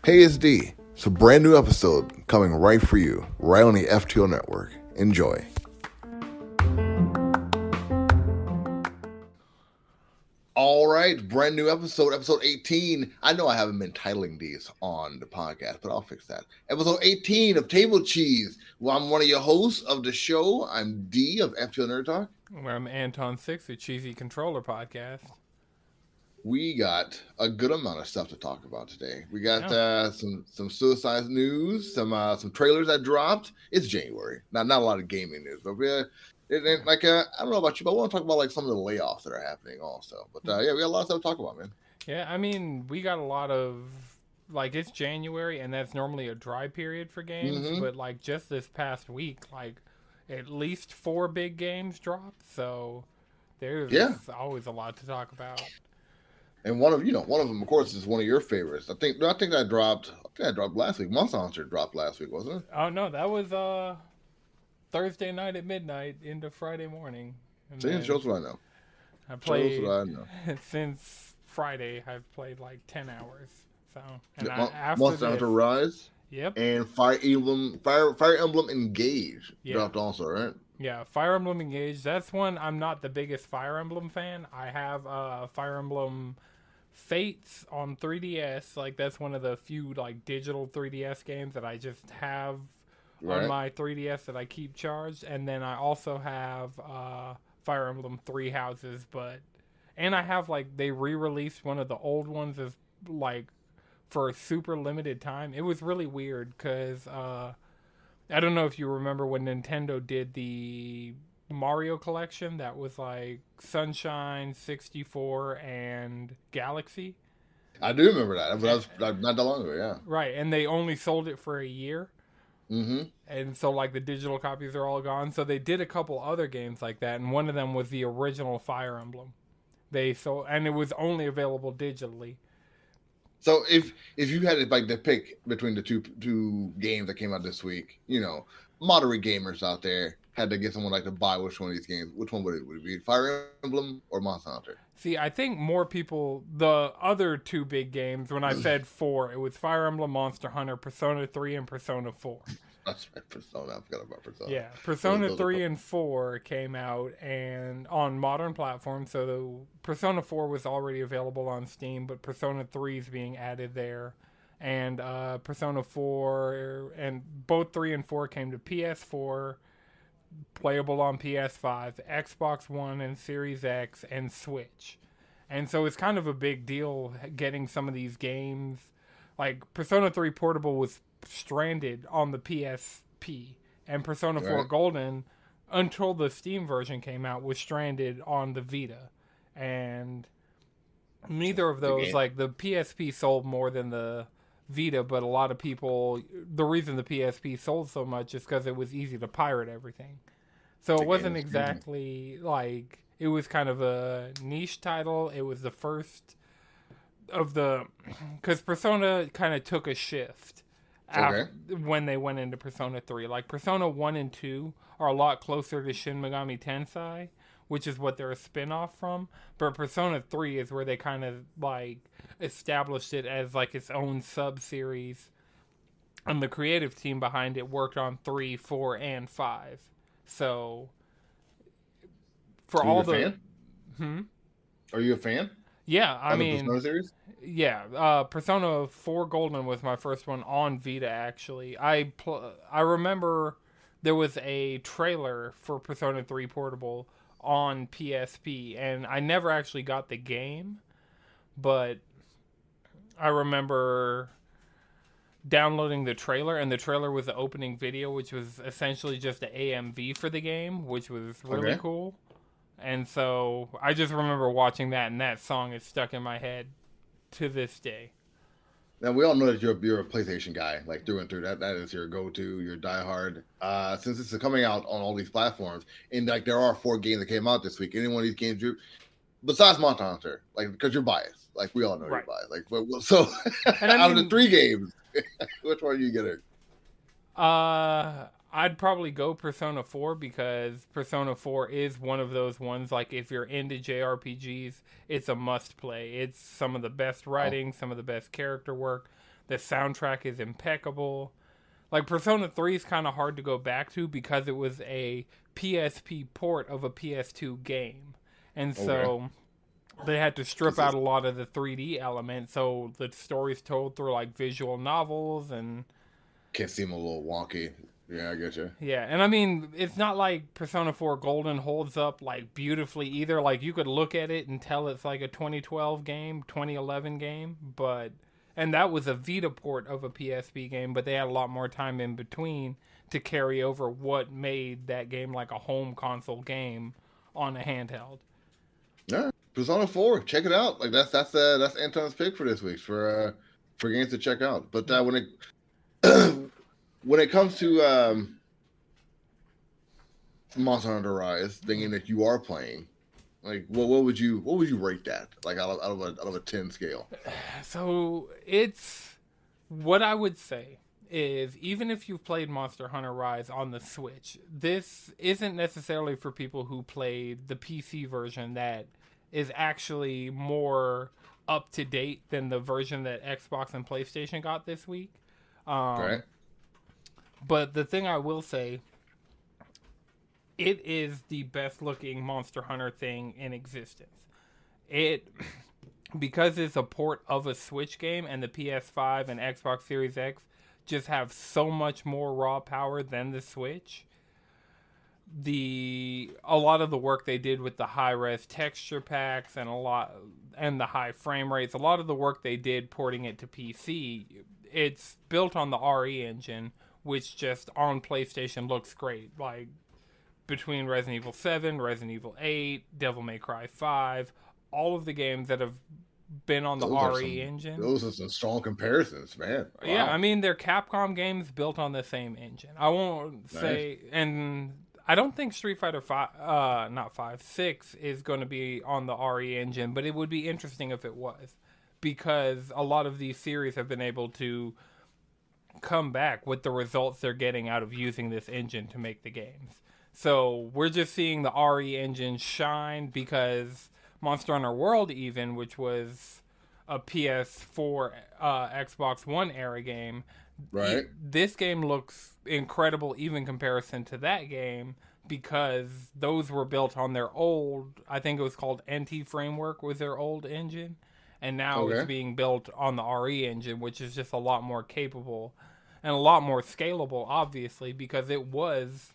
Hey, it's D. It's a brand new episode coming right for you, right on the FTO network. Enjoy. All right, brand new episode 18. I know I haven't been titling these on the podcast, but I'll fix that. Episode 18 of Table Cheese. Well, I'm one of your hosts of the show. I'm D of FTO Nerd Talk. Well, I'm Anton Sixxx, the Cheesy Controller Podcast. We got a good amount of stuff to talk about today. We got some suicide news, some trailers that dropped. It's January, not a lot of gaming news, but I don't know about you, but I want to talk about like some of the layoffs that are happening also. But we got a lot of stuff to talk about, man. Yeah, I mean, we got a lot of it's January, and that's normally a dry period for games. But like just this past week, like at least 4 big games dropped. So there's always a lot to talk about. And one of them, of course, is one of your favorites. I think that dropped last week. Monster Hunter dropped last week, wasn't it? Oh no, that was Thursday night at midnight into Friday morning. See, shows what I know. I played since Friday. I've played like 10 hours. So Monster Hunter Rise. Yep. And Fire Emblem Engage dropped also, right? Yeah, Fire Emblem Engage. That's one I'm not the biggest Fire Emblem fan. I have Fire Emblem Fates on 3DS. Like that's one of the few like digital 3DS games that I just have on my 3DS that I keep charged. And then I also have Fire Emblem Three Houses, and I have like they re-released one of the old ones as like for a super limited time. It was really weird because I don't know if you remember when Nintendo did the Mario collection that was like Sunshine, 64, and Galaxy. I do remember that. That was not that long ago, yeah. Right, and they only sold it for a year. Mm-hmm. And so like the digital copies are all gone. So they did a couple other games like that, and one of them was the original Fire Emblem. And it was only available digitally. So if you had to pick between the two games that came out this week, moderate gamers out there had to get someone like to buy which one of these games, which one would it be? Fire Emblem or Monster Hunter? See, I think more people, the other 2 big games, when I said 4, it was Fire Emblem, Monster Hunter, Persona 3, and Persona 4. That's right, Persona. I forgot about Persona. Yeah, Persona 3 and 4 came out and on modern platforms. So the Persona 4 was already available on Steam, but Persona 3 is being added there. And Persona 4, and both 3 and 4 came to PS4, playable on PS5, Xbox One and Series X, and Switch. And so it's kind of a big deal getting some of these games. Like Persona 3 Portable was stranded on the PSP, and Persona 4 Golden, until the Steam version came out, was stranded on the Vita. And neither of those, like the PSP sold more than the Vita, but a lot of people, the reason the PSP sold so much is because it was easy to pirate everything. So it wasn't exactly like, it was kind of a niche title. It was the first of because Persona kind of took a shift when they went into Persona 3. Like Persona 1 and 2 are a lot closer to Shin Megami Tensei, which is what they're a spin-off from. But Persona 3 is where they kind of like established it as like its own sub-series. And the creative team behind it worked on 3, 4, and 5. So for all the fan? Are you a fan? Yeah, I mean, Persona series? Yeah, Persona 4 Golden was my first one on Vita, actually. I remember there was a trailer for Persona 3 Portable on PSP, and I never actually got the game, but I remember downloading the trailer, and the trailer was the opening video, which was essentially just an AMV for the game, which was really cool. And so I just remember watching that, and that song is stuck in my head to this day. Now, we all know that you're a PlayStation guy, like through and through. That is your go-to, your diehard. Since this is coming out on all these platforms, and like there are 4 games that came out this week. Any one of these games, besides Monster Hunter, like because you're biased, like we all know you're biased. Like, so out of the 3 games, which one are you getting? I'd probably go Persona 4 because Persona 4 is one of those ones, like, if you're into JRPGs, it's a must-play. It's some of the best writing, some of the best character work. The soundtrack is impeccable. Like, Persona 3 is kind of hard to go back to because it was a PSP port of a PS2 game. And so they had to strip out a lot of the 3D elements, so the story's told through, like, visual novels and... Can seem a little wonky. Yeah, I get you. Yeah, and I mean, it's not like Persona 4 Golden holds up, like, beautifully either. Like, you could look at it and tell it's like a 2012 game, 2011 game, but... And that was a Vita port of a PSP game, but they had a lot more time in between to carry over what made that game like a home console game on a handheld. Yeah, Persona 4, check it out. Like that's Anton's pick for this week for games to check out. But when it comes to Monster Hunter Rise, thinking that you are playing, like what would you rate that? Like out of a 10 scale? So it's what I would say is, even if you've played Monster Hunter Rise on the Switch, this isn't necessarily for people who played the PC version that is actually more up to date than the version that Xbox and PlayStation got this week. Right. But the thing I will say, it is the best looking Monster Hunter thing in existence. Because it's a port of a Switch game, and the PS5 and Xbox Series X just have so much more raw power than the Switch. A lot of the work they did with the high-res texture packs and the high frame rates, a lot of the work they did porting it to PC, it's built on the RE engine, which just on PlayStation looks great. Like, between Resident Evil 7, Resident Evil 8, Devil May Cry 5, all of the games that have been on the RE engine. Those are some strong comparisons, man. Wow. Yeah, I mean, they're Capcom games built on the same engine. I won't say, and I don't think Street Fighter 6 is going to be on the RE engine, but it would be interesting if it was, because a lot of these series have been able to come back with the results they're getting out of using this engine to make the games. So we're just seeing the RE engine shine because Monster Hunter World, even, which was a PS4, Xbox One era game, right? This game looks incredible, even in comparison to that game, because those were built on their old, I think it was called NT Framework, was their old engine, and now it's being built on the RE engine, which is just a lot more capable and a lot more scalable, obviously, because it was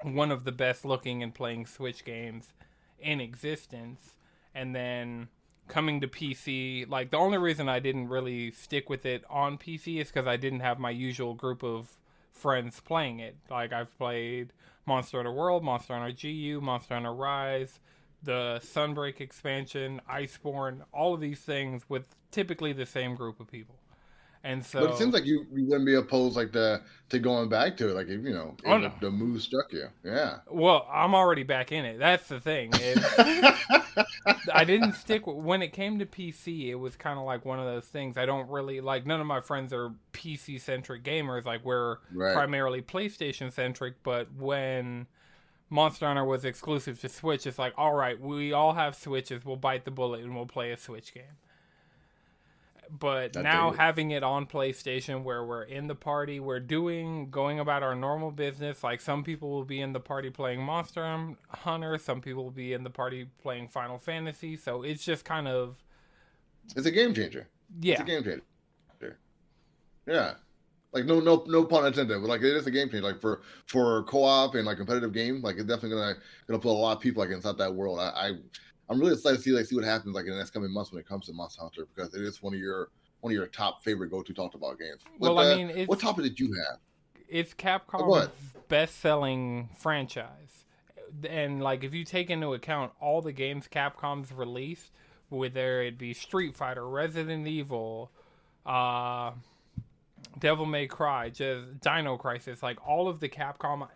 one of the best looking and playing Switch games in existence. And then coming to PC, like, the only reason I didn't really stick with it on PC is because I didn't have my usual group of friends playing it. Like, I've played Monster Hunter World, Monster Hunter GU, Monster Hunter Rise, the Sunbreak expansion, Iceborne, all of these things with typically the same group of people. And so, but it seems like you wouldn't be opposed to going back to it, like, if the move struck you. Yeah. Well, I'm already back in it. That's the thing. I didn't stick when it came to PC. It was kind of like one of those things. I don't really like. None of my friends are PC centric gamers. Like, we're primarily PlayStation centric. But when Monster Hunter was exclusive to Switch, it's like, all right, we all have Switches. We'll bite the bullet and we'll play a Switch game. But now having it on PlayStation, where we're in the party, we're going about our normal business. Like, some people will be in the party playing Monster Hunter, some people will be in the party playing Final Fantasy. So it's just kind of, it's a game changer. Yeah, it's a game changer. Yeah, like no pun intended, but like, it is a game changer. Like for co-op and like competitive game, like, it's definitely gonna put a lot of people like inside that world. I'm really excited to see what happens like in the next coming months when it comes to Monster Hunter, because it is one of your top favorite go-to talked about games. Well, I mean, what topic did you have? It's Capcom's best-selling franchise, and like, if you take into account all the games Capcom's released, whether it be Street Fighter, Resident Evil, Devil May Cry, just Dino Crisis, like all of the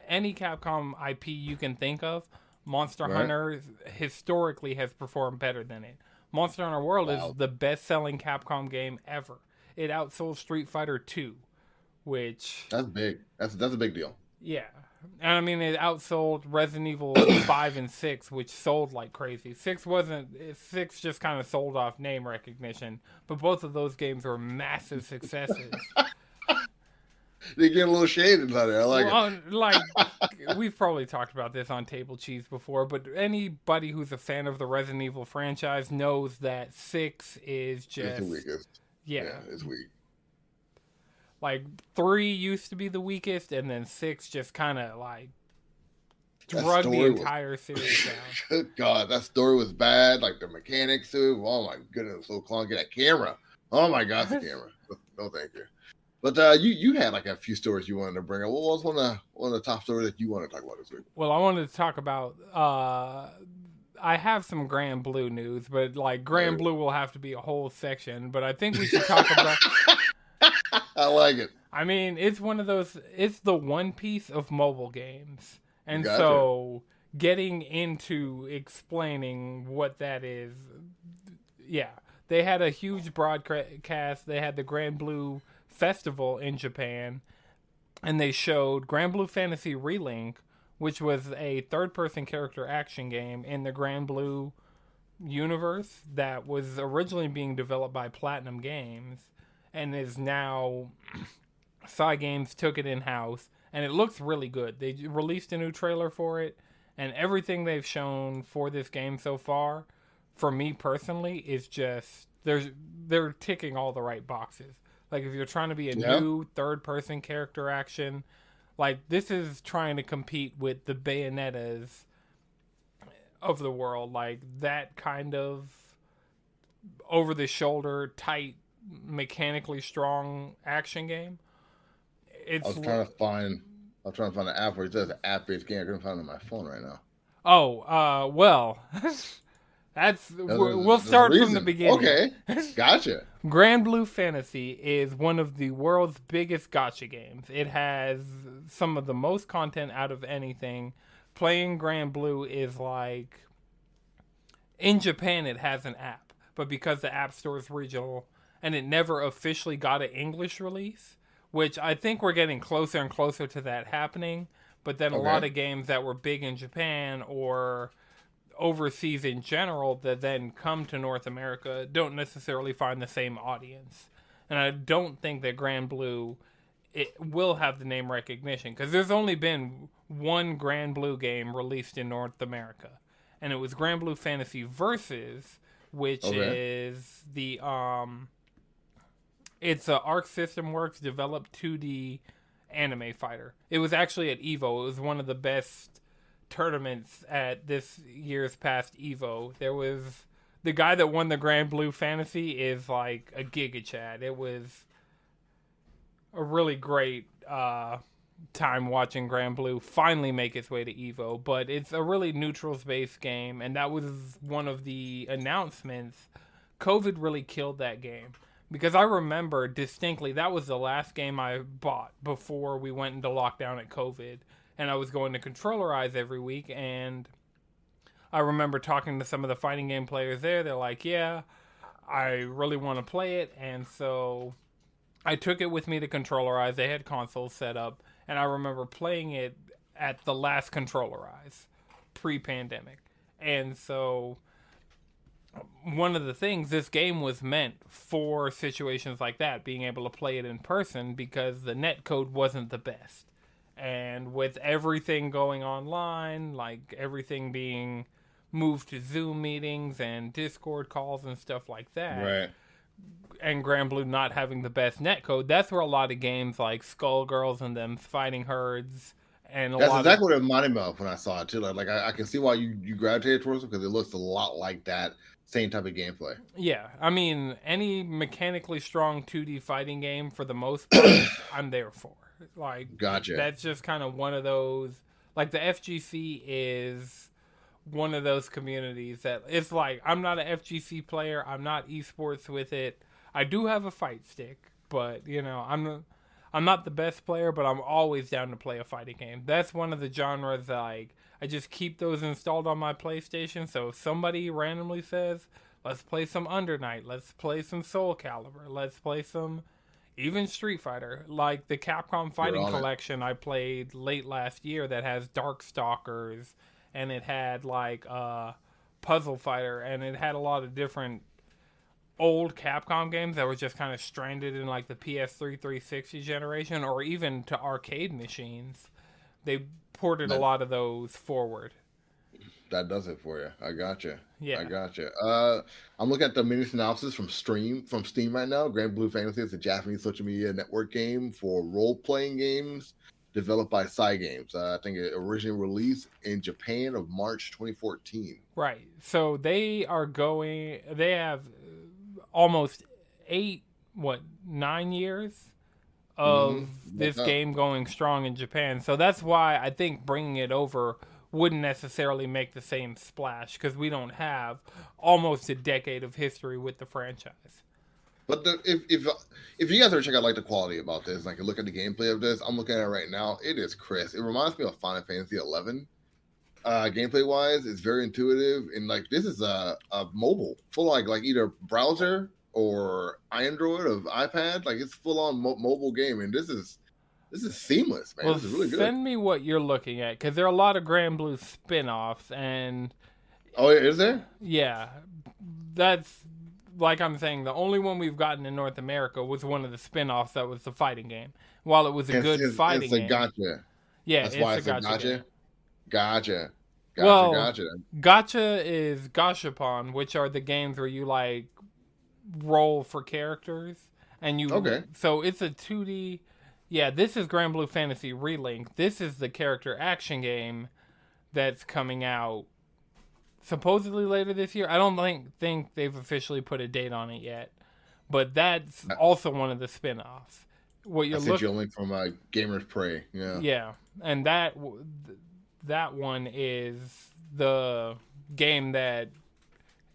any Capcom IP you can think of, Monster Hunter historically has performed better than it. Monster Hunter World is the best-selling Capcom game ever. It outsold Street Fighter 2, which... That's big. That's a big deal. Yeah. And I mean, it outsold Resident Evil 5 and 6, which sold like crazy. 6 just kind of sold off name recognition, but both of those games were massive successes. They get a little shaded out there. I like it. Like, we've probably talked about this on Table Cheese before, but anybody who's a fan of the Resident Evil franchise knows that 6 is just... It's the weakest. Yeah, it's weak. Like, 3 used to be the weakest, and then 6 just kind of, like, drug the entire series down. Good God, that story was bad. Like, the mechanics, too. Oh, my goodness, so clunky. That camera. Oh, my God, the camera. No, thank you. But you had, like, a few stories you wanted to bring up. What was one of the top stories that you want to talk about this week? Well, I wanted to talk about... I have some Grand Blue news, but, like, Grand Blue will have to be a whole section. But I think we should talk about... I like it. I mean, it's one of those... It's the One Piece of mobile games. And so, getting into explaining what that is... Yeah. They had a huge broadcast. They had the Grand Blue Festival in Japan. And they showed Grand Blue Fantasy Relink, which was a third-person character action game in the Grand Blue universe that was originally being developed by Platinum Games and is now... Cygames took it in-house, and it looks really good. They released a new trailer for it, and everything they've shown for this game so far, for me personally, is just... They're ticking all the right boxes. Like, if you're trying to be a new third-person character action... Like, this is trying to compete with the Bayonettas of the world. Like, that kind of over-the-shoulder, tight, mechanically strong action game. I was trying to find an app where it says an app-based game. I couldn't find it on my phone right now. Oh, well... We'll start from the beginning. Okay, gotcha. Grand Blue Fantasy is one of the world's biggest gacha games. It has some of the most content out of anything. Playing Grand Blue is like... In Japan, it has an app. But because the App Store is regional, and it never officially got an English release, which I think we're getting closer and closer to that happening. But then a lot of games that were big in Japan or... overseas in general that then come to North America don't necessarily find the same audience. And I don't think that Grand Blue it will have the name recognition because there's only been one Grand Blue game released in North America, and it was Grand Blue Fantasy Versus, which is the it's a Arc System Works developed 2D anime fighter. It was actually at EVO. It was one of the best tournaments at this year's past EVO. There was the guy that won the Grand Blue Fantasy is like a Giga Chad. It was a really great time watching Grand Blue finally make its way to EVO, but it's a really neutrals-based game, and that was one of the announcements. COVID really killed that game because I remember distinctly that was the last game I bought before we went into lockdown at COVID. And I was going to Controllerize every week, and I remember talking to some of the fighting game players there. They're like, yeah, I really want to play it. And so I took it with me to Controllerize. They had consoles set up, and I remember playing it at the last Controllerize, pre-pandemic. And so one of the things, this game was meant for situations like that, being able to play it in person because the netcode wasn't the best. And with everything going online, like everything being moved to Zoom meetings and Discord calls and stuff like that, right? And Grand Blue not having the best netcode, that's where a lot of games like Skullgirls and them Fighting Herds and that's exactly what it reminded me of when I saw it too. Like I can see why you gravitated towards it because it looks a lot like that same type of gameplay. Yeah, I mean any mechanically strong 2D fighting game for the most part, I'm there for. Like, gotcha. That's just kind of one of those, like the FGC is one of those communities that it's like, I'm not an FGC player. I'm not esports with it. I do have a fight stick, but you know, I'm not the best player, but I'm always down to play a fighting game. That's one of the genres that I just keep those installed on my PlayStation. So if somebody randomly says, let's play some Under Night, let's play some Soul Calibur, let's play some, Even Street Fighter, like the Capcom You're Fighting on it. Collection I played late last year that has Darkstalkers, and it had like Puzzle Fighter, and it had a lot of different old Capcom games that were just kind of stranded in like the PS3 360 generation or even to arcade machines. They ported a That lot of those forward. that does it for you. I gotcha. I Yeah. gotcha. I'm looking at the mini synopsis from Steam right now. Grand Blue Fantasy is a Japanese social media network game for role playing games developed by Cygames. I think it originally released in Japan of March 2014. Right. So they have almost 9 years of What's this up? game going strong in Japan. So that's why I think bringing it over wouldn't necessarily make the same splash because we don't have almost a decade of history with the franchise. But if you guys ever check out like the quality about this, like look at the gameplay of this, I'm looking at it right now. It is crisp. It reminds me of Final Fantasy 11. Gameplay wise, it's very intuitive, and like this is a mobile, full like either browser or Android or iPad. Like it's full on mobile game, and this is seamless, man. Well, This is really good. send me what you're looking at because there are a lot of Grand Blue spin-offs, and Oh, is there? yeah, that's like I'm saying. The only one we've gotten in North America was one of the spin-offs that was the fighting game. While it was a good fighting It's a game, gotcha. yeah, That's it's why a it's a gotcha game. gotcha. Gotcha. Gotcha. Well, Gotcha. Gacha is Gashapon, which are the games where you like roll for characters and you. Okay. So it's a 2D. Yeah, this is Grand Blue Fantasy Relink. This is the character action game that's coming out supposedly later this year. I don't think they've officially put a date on it yet, but that's I, also one of the spin-offs. What I you're sent looking, you a link from Gamers Prey. Yeah. yeah, and that one is the game that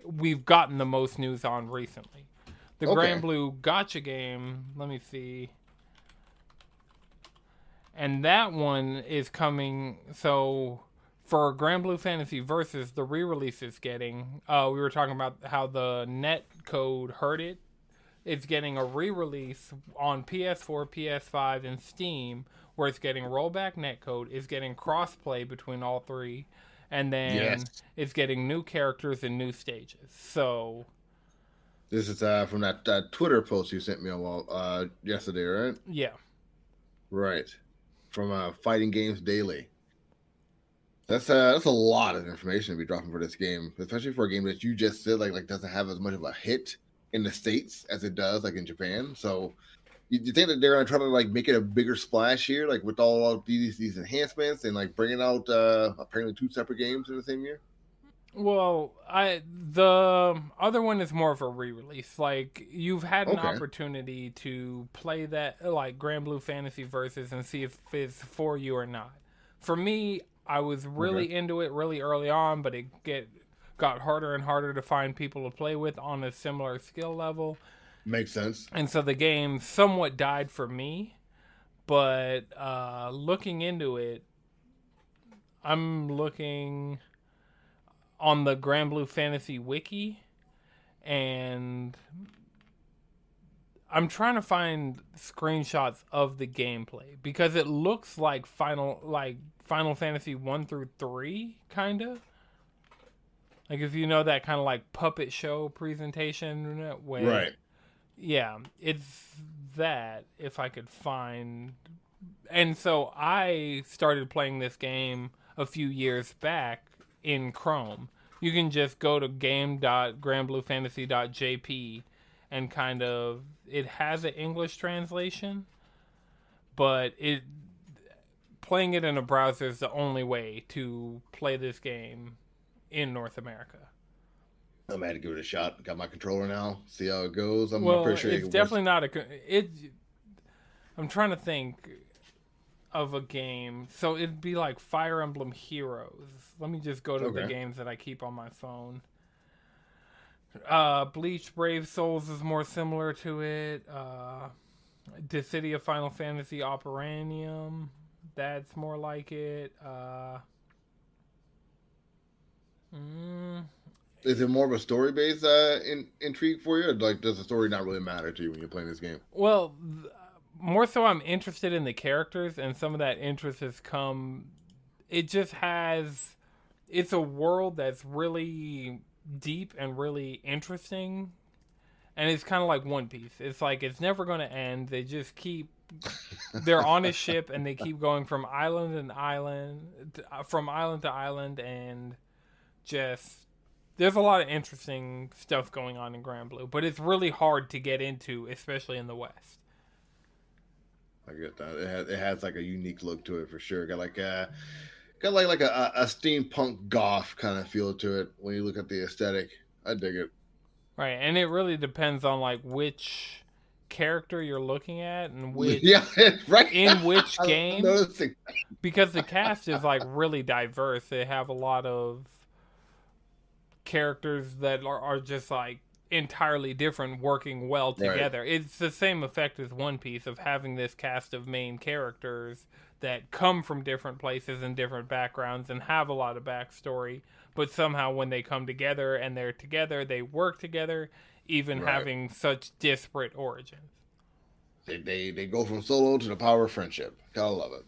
we've gotten the most news on recently. The Okay. Grand Blue Gotcha game, let me see. And that one is coming. So for Grand Blue Fantasy Versus, the re-release is getting. We were talking about how the net code hurt it. It's getting a re-release on PS4, PS5, and Steam, where it's getting rollback netcode. It's getting crossplay between all three, and then Yes. it's getting new characters and new stages. So This is from that Twitter post you sent me a while yesterday, right? yeah, Right. From Fighting Games Daily. That's a lot of information to be dropping for this game, especially for a game that you just said like doesn't have as much of a hit in the States as it does like in Japan. So you think that they're gonna try to like make it a bigger splash here, like with all of these enhancements and like bringing out apparently two separate games in the same year? well, the other one is more of a re-release. Like you've had an Okay. opportunity to play that like Grand Blue Fantasy Versus and see if it's for you or not. For me, I was Okay. really into it really early on, but got harder and harder to find people to play with on a similar skill level. Makes sense. And so the game somewhat died for me, but looking into it, I'm looking on the Grand Blue Fantasy wiki, and I'm trying to find screenshots of the gameplay because it looks like Final Fantasy 1 through 3 kind of. Like if you know that kind of like puppet show presentation way. Right. Yeah, it's that if I could find. And so I started playing this game a few years back in Chrome. You can just go to game.grandbluefantasy.jp and kind of it has an English translation, but it playing it in a browser is the only way to play this game in North America. I'm gonna give it a shot. Got my controller now. See how it goes. I'm Well, pretty sure it's it works. definitely not it. I'm trying to think of a game. So it'd be like Fire Emblem Heroes. Let me just go to the Okay. games that I keep on my phone. Bleach Brave Souls is more similar to it. Dissidia Final Fantasy Operanium, that's more like it. Is it more of a story based intrigue for you, or like does the story not really matter to you when you're playing this game? Well, more so I'm interested in the characters, and some of that interest has come. It just has. It's a world that's really deep and really interesting, and it's kind of like One Piece. It's like it's never going to end. They just keep. They're on a ship, and they keep going from island and island, from island to island, and just there's a lot of interesting stuff going on in Grand Blue, but it's really hard to get into, especially in the West. I get that. It has like a unique look to it for sure. Got like a steampunk goth kind of feel to it when you look at the aesthetic. I dig it. Right, and it really depends on like which character you're looking at and which Yeah, right. in which I'm game, noticing. because the cast is like really diverse. They have a lot of characters that are just like entirely different working well Right, together. It's the same effect as One Piece of having this cast of main characters that come from different places and different backgrounds and have a lot of backstory, but somehow when they come together and they're together, they work together, even right. having such disparate origins. They go from solo to the power of friendship. Gotta love it.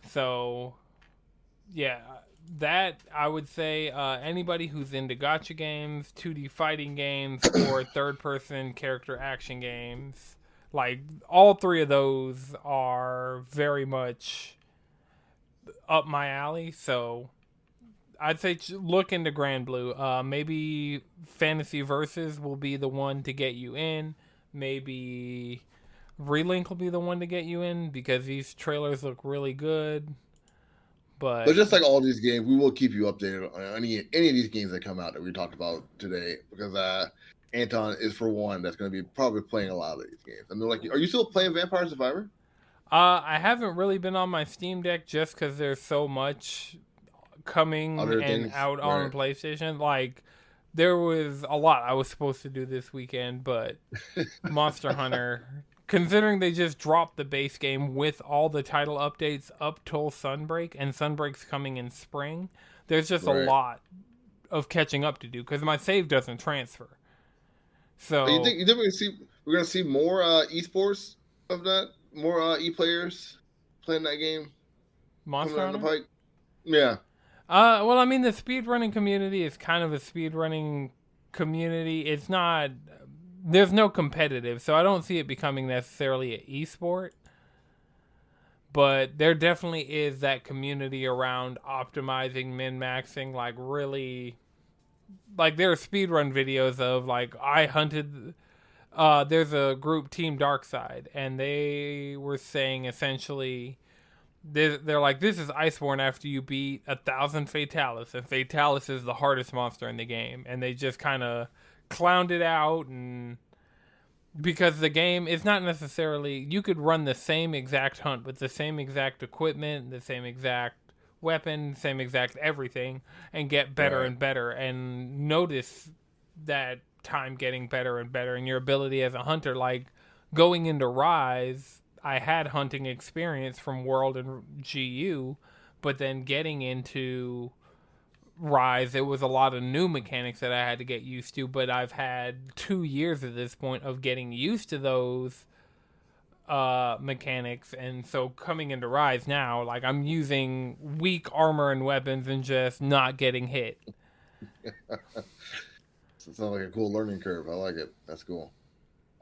So yeah, that I would say anybody who's into gacha games, 2D fighting games, or third-person character action games, like all three of those are very much up my alley. So I'd say look into Grand Blue. Maybe Fantasy Versus will be the one to get you in. Maybe Relink will be the one to get you in because these trailers look really good. But But just like all these games, we will keep you updated on any of these games that come out that we talked about today because Anton is for one that's going to be probably playing a lot of these games. And they're like, are you still playing Vampire Survivor? I haven't really been on my Steam Deck just because there's so much coming Other and things, out on right? PlayStation. Like, there was a lot I was supposed to do this weekend, but Monster Hunter, considering they just dropped the base game with all the title updates up till Sunbreak, and Sunbreak's coming in spring, there's just a Right. lot of catching up to do because my save doesn't transfer. But you So, think we're going to see more esports of that, more e-players playing that game coming Monster down the Hunter? pike? Yeah. Well, I mean, the speedrunning community is kind of a speedrunning community. It's not. There's no competitive, so I don't see it becoming necessarily an esport. But there definitely is that community around optimizing, min maxing, like really. Like, there are speedrun videos of, like, I hunted. There's a group, Team Darkside, and they were saying essentially they're like, this is Iceborne after you beat 1,000 Fatalis, and Fatalis is the hardest monster in the game, and they just kind of clowned it out, and because the game is not necessarily, you could run the same exact hunt with the same exact equipment, the same exact weapon, same exact everything, and get better Right. and better, and notice that time getting better and better, and your ability as a hunter, like going into Rise, I had hunting experience from World and GU, but then getting into Rise, it was a lot of new mechanics that I had to get used to, but I've had 2 years at this point of getting used to those mechanics, and so coming into Rise now, like I'm using weak armor and weapons and just not getting hit. So it sounds like a cool learning curve. I like it. That's cool.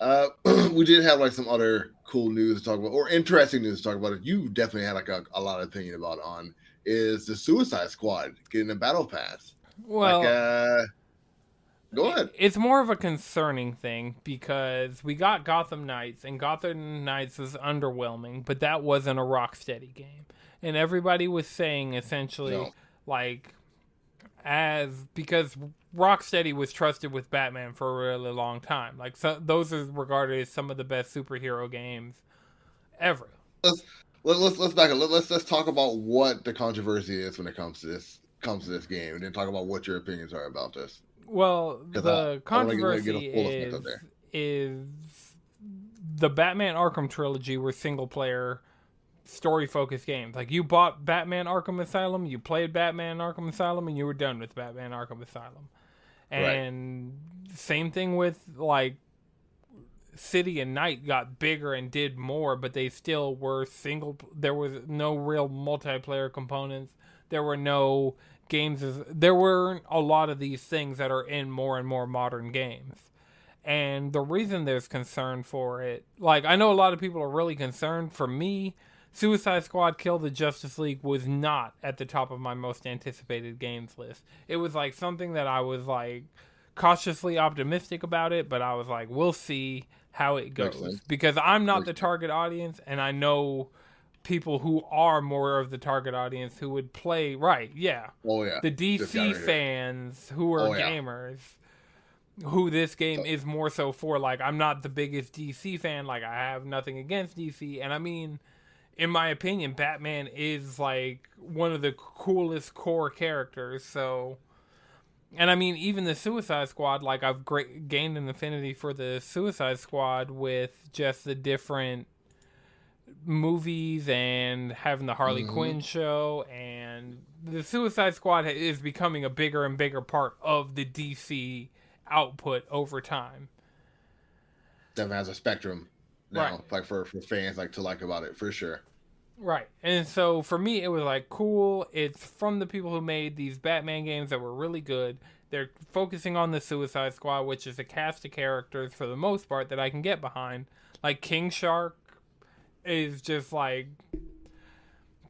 Uh, we did have like some other cool news to talk about, or interesting news to talk about. You definitely had like a lot of opinion about on is the Suicide Squad getting a battle pass. Like, Well, go ahead. it's more of a concerning thing because we got Gotham Knights, and Gotham Knights was underwhelming, but that wasn't a Rocksteady game, and everybody was saying essentially No. like as because Rocksteady was trusted with Batman for a really long time. Like, so, those are regarded as some of the best superhero games ever. Let's let's back up. Let's talk about what the controversy is when it comes to this game, and then talk about what your opinions are about this. Well, Because the I want to get controversy a full effect of there. is the Batman Arkham trilogy were single player story-focused games. Like, you bought Batman Arkham Asylum, you played Batman Arkham Asylum, and you were done with Batman Arkham Asylum. Right. And same thing with, like, City and Night got bigger and did more, but they still were single. There was no real multiplayer components. There were no games. There weren't a lot of these things that are in more and more modern games. And the reason there's concern for it, like, I know a lot of people are really concerned. For me, Suicide Squad Kill the Justice League was not at the top of my most anticipated games list. It was like something that I was like cautiously optimistic about it, but I was like, we'll see how it goes, because I'm not the target audience, and I know people who are more of the target audience who would play, right, yeah. Oh, yeah. The DC fans who are gamers, who this game is more so for. Like, I'm not the biggest DC fan. Like, I have nothing against DC. And I mean, in my opinion, Batman is, like, one of the coolest core characters. So, and I mean, even the Suicide Squad, like, I've gained an affinity for the Suicide Squad with just the different movies and having the Harley Quinn show, and the Suicide Squad is becoming a bigger and bigger part of the DC output over time. Definitely has a spectrum now, right, like for fans like to like about it, for sure. Right. And so for me, it was like, cool. It's from the people who made these Batman games that were really good. They're focusing on the Suicide Squad, which is a cast of characters for the most part that I can get behind. Like, King Shark is just like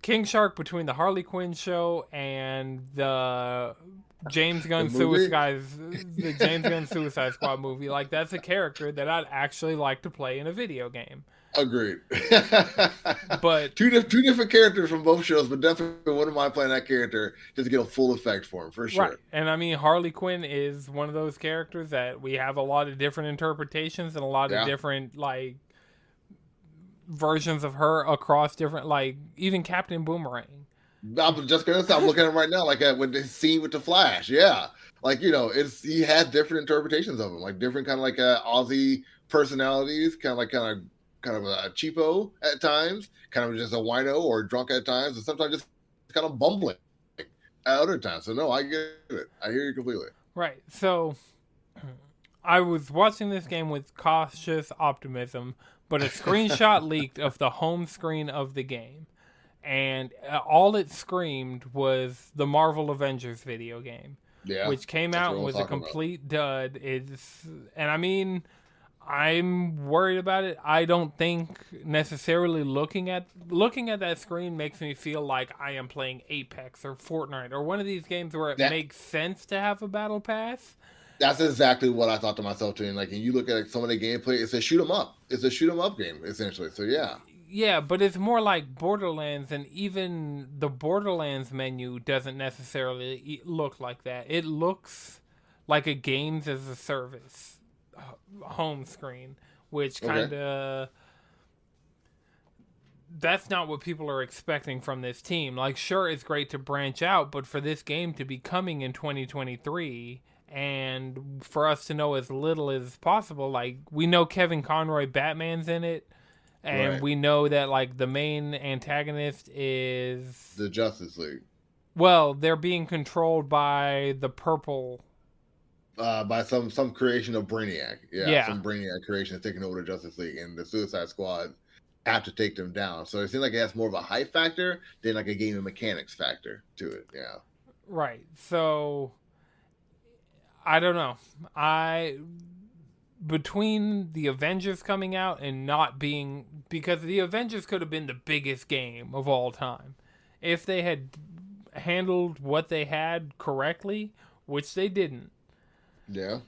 King Shark between the Harley Quinn show and the James Gunn Suicide Squad movie. Like, that's a character that I'd actually like to play in a video game. Agreed. But two different characters from both shows, but definitely wouldn't mind playing that character just to get a full effect for him, for sure. Right. And I mean, Harley Quinn is one of those characters that we have a lot of different interpretations and a lot of different, like, versions of her across different, like, even Captain Boomerang. I'm just gonna say, I'm looking at him right now, like with the scene with the Flash. Yeah, like, you know, he had different interpretations of him, like different kind of like Aussie personalities, kind of a cheapo at times, kind of just a wino or drunk at times, and sometimes just kind of bumbling at other times. So no, I get it. I hear you completely. Right. So I was watching this game with cautious optimism, but a screenshot leaked of the home screen of the game, and all it screamed was the Marvel Avengers video game, which came out and was a complete dud. And I mean, I'm worried about it. I don't think necessarily looking at that screen makes me feel like I am playing Apex or Fortnite or one of these games where it makes sense to have a battle pass. That's exactly what I thought to myself too. And like, and you look at some of the gameplay, it's a shoot 'em up. It's a shoot 'em up game essentially. So yeah. Yeah, but it's more like Borderlands, and even the Borderlands menu doesn't necessarily look like that. It looks like a games as a service home screen, which kind of that's not what people are expecting from this team. Like, sure, it's great to branch out, but for this game to be coming in 2023 and for us to know as little as possible, like, we know Kevin Conroy Batman's in it, and we know that, like, the main antagonist is the Justice League. Well, they're being controlled by the purple by some creation of Brainiac. Yeah, some Brainiac creation is taking over the Justice League, and the Suicide Squad have to take them down. So it seems like it has more of a hype factor than like a game of mechanics factor to it. Yeah. Right. So I don't know. Between the Avengers coming out and not being, because the Avengers could have been the biggest game of all time if they had handled what they had correctly, which they didn't. Yeah.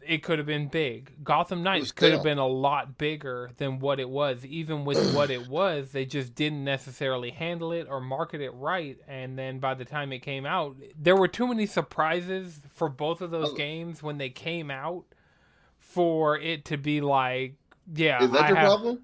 It could have been big. Gotham Knights could have been a lot bigger than what it was. Even with what it was, they just didn't necessarily handle it or market it right. And then by the time it came out, there were too many surprises for both of those games when they came out for it to be like, yeah. Is that your problem?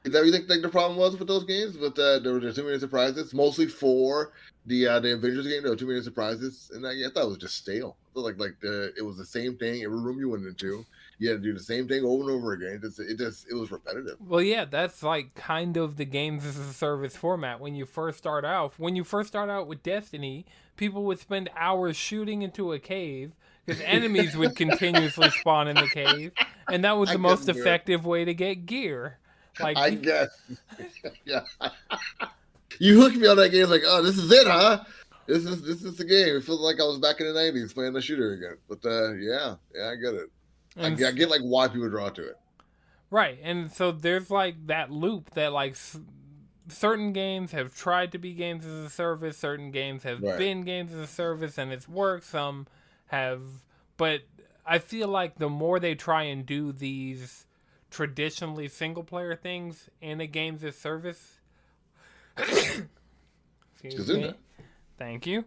Is that what you think the problem was with those games? With there were too many surprises, mostly for the Avengers game. There were too many surprises, and I thought it was just stale. So it was the same thing every room you went into. You had to do the same thing over and over again. It was repetitive. Well, yeah, that's like kind of the games as a service format. When you first start out with Destiny, people would spend hours shooting into a cave because enemies would continuously spawn in the cave, and that was the most effective way to get gear. Like, I guess, yeah. You hooked me on that game, like, oh, this is it, huh? This is the game. It feels like I was back in the '90s playing the shooter again. But yeah, I get it. I get like why people draw to it. Right, and so there's like that loop that like certain games have tried to be games as a service, certain games have been games as a service, and it's worked. Some have, but I feel like the more they try and do these traditionally single player things in a games as service. Excuse me. Thank you.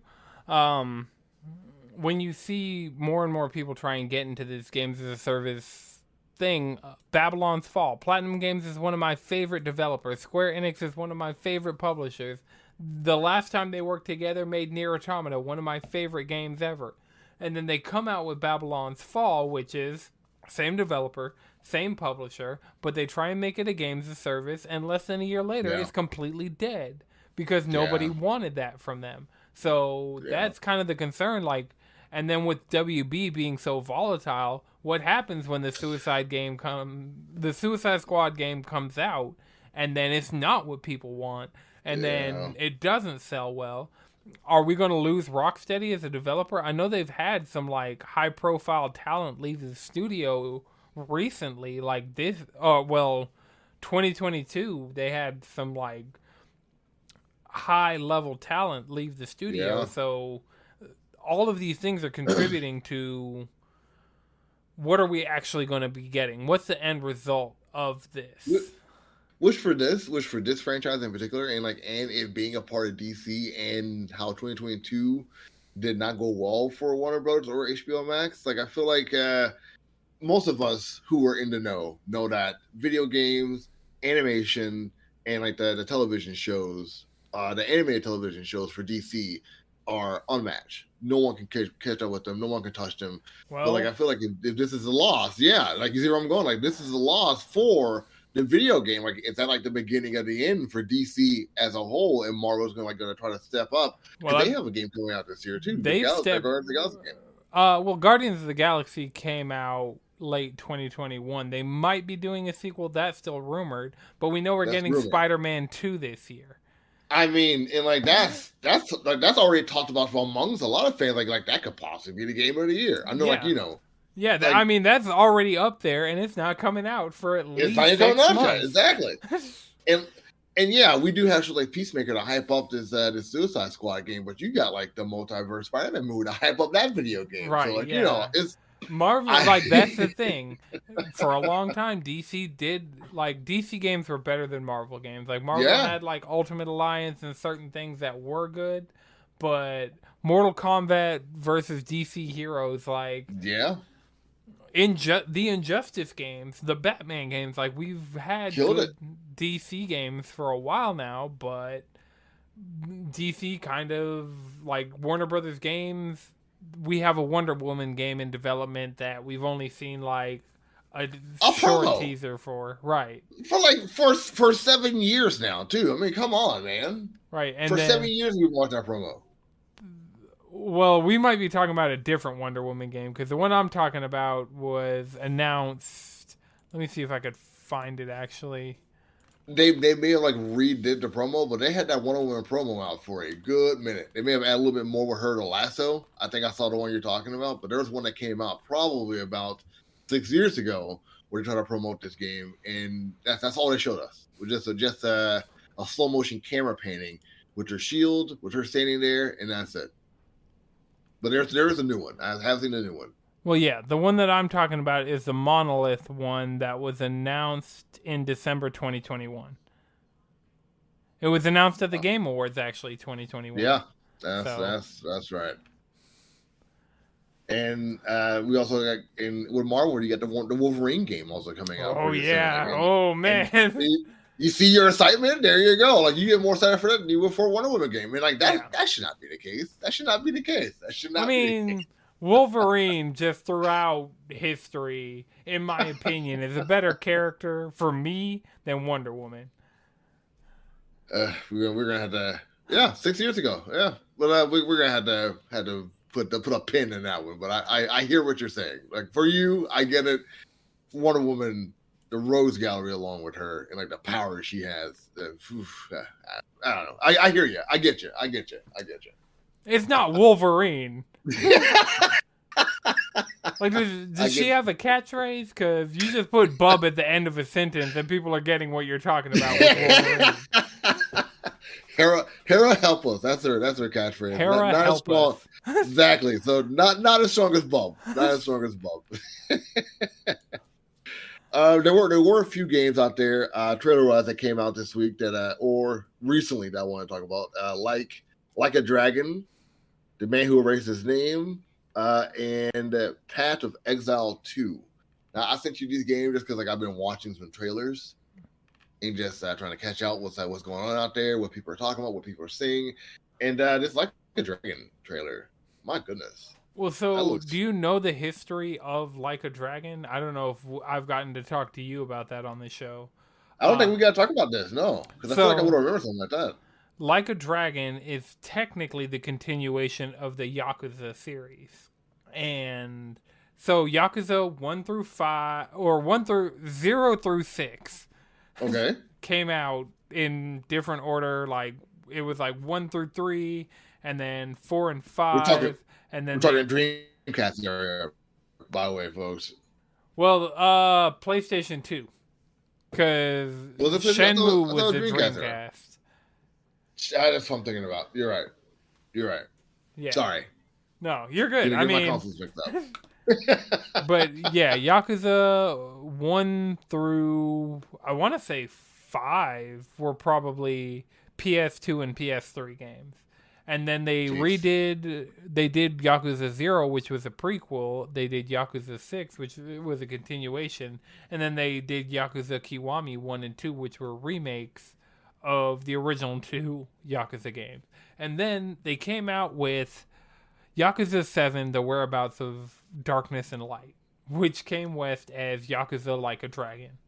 When you see more and more people try and get into this games as a service thing, Babylon's Fall. Platinum Games is one of my favorite developers. Square Enix is one of my favorite publishers. The last time they worked together made Nier Automata, one of my favorite games ever. And then they come out with Babylon's Fall, which is same developer, same publisher, but they try and make it a games as a service, and less than a year later, it's completely dead because nobody wanted that from them. So that's kind of the concern. Like, and then with WB being so volatile, what happens when the Suicide Squad game comes out, and then it's not what people want, and then it doesn't sell well? Are we going to lose Rocksteady as a developer? I know they've had some like high profile talent leave the studio recently, like this. 2022 they had some like high level talent leave the studio. So all of these things are contributing to what are we actually going to be getting? What's the end result of this? Which for this franchise in particular, and it being a part of DC, and how 2022 did not go well for Warner Brothers or HBO Max. Like, I feel like most of us who were in the know that video games, animation, and like the television shows, the animated television shows for DC are unmatched. No one can catch up with them. No one can touch them. Well, but like, I feel like if this is a loss, like, you see where I'm going? Like, this is a loss for the video game. Like, is that like the beginning of the end for DC as a whole? And Marvel's going to try to step up. Well, they have a game coming out this year too. Guardians of the Galaxy game. Well, Guardians of the Galaxy came out late 2021. They might be doing a sequel. That's still rumored, but we know we're getting rumored. Spider-Man 2 this year. I mean, and like that's already talked about from amongst a lot of fans. Like that could possibly be the game of the year. I know, Yeah, I mean, that's already up there, and it's not coming out for at least 6 months. Exactly. and yeah, we do have shows like Peacemaker to hype up this Suicide Squad game, but you got like the multiverse Spider-Man movie to hype up that video game. Right, so, like, it's Marvel. That's the thing. For a long time, DC games were better than Marvel games. Like, Marvel had like Ultimate Alliance and certain things that were good, but Mortal Kombat versus DC Heroes, like the Injustice games, the Batman games, like, we've had good DC games for a while now, but DC kind of, like, Warner Brothers games, we have a Wonder Woman game in development that we've only seen like a short promo. Teaser for. Right. For 7 years now too. I mean, come on, man. Right. And for 7 years we've watched that promo. Well, we might be talking about a different Wonder Woman game, because the one I'm talking about was announced. Let me see if I could find it actually. They may have like redid the promo, but they had that Wonder Woman promo out for a good minute. They may have added a little bit more with her to Lasso. I think I saw the one you're talking about, but there was one that came out probably about 6 years ago where they tried to promote this game, and that's all they showed us. It was just a slow motion camera painting with her shield, with her standing there, and that's it. But there is a new one. I have seen a new one. Well, yeah, the one that I'm talking about is the Monolith one that was announced in December 2021. It was announced at the Game Awards, actually, 2021. Yeah, that's right. And we also got with Marvel, you got the Wolverine game also coming out. Oh yeah! Oh man! You see your excitement? There you go. Like, you get more excited for that than you would for a Wonder Woman game. I mean, like that should not be the case. That should not be the case. That should not. I mean, Wolverine, just throughout history, in my opinion, is a better character for me than Wonder Woman. We're gonna have to, yeah, 6 years ago, yeah. But we're gonna have to put a pin in that one. But I hear what you're saying. Like for you, I get it. Wonder Woman, the Rose Gallery along with her, and like the power she has. I don't know. I hear you. I get you. It's not Wolverine. Like, does she have a catchphrase? Because you just put "bub" at the end of a sentence, and people are getting what you're talking about with Wolverine. Hera help us. That's her catchphrase. Hera not help as strong. us. Exactly. So not as strong as Bub. Not as strong as Bub. There were a few games out there, trailer wise, that came out this week that or recently that I want to talk about. Like a Dragon, The Man Who Erased His Name, and Path of Exile 2. Now I sent you these games just because like I've been watching some trailers and just trying to catch out what's going on out there, what people are talking about, what people are saying, and this Like a Dragon trailer. My goodness. Well, so do you know the history of Like a Dragon? I don't know if I've gotten to talk to you about that on the show. I don't think we got to talk about this, no, because I feel like I would remember something like that. Like a Dragon is technically the continuation of the Yakuza series. And so Yakuza 1 through 5, or 0 through 6, okay, came out in different order. Like, it was like 1 through 3, and then 4 and 5. And then we're talking Dreamcast area, by the way, folks. Well, PlayStation 2. Because Shenmue was the Dreamcast. That's what I'm thinking about. You're right. Yeah. Sorry. No, you're good. I mean, my consoles mixed up. But yeah, Yakuza 1 through, I want to say 5 were probably PS2 and PS3 games. And then they did Yakuza 0, which was a prequel. They did Yakuza 6, which was a continuation. And then they did Yakuza Kiwami 1 and 2, which were remakes of the original 2 Yakuza games. And then they came out with Yakuza 7, The Whereabouts of Darkness and Light, which came west as Yakuza Like a Dragon.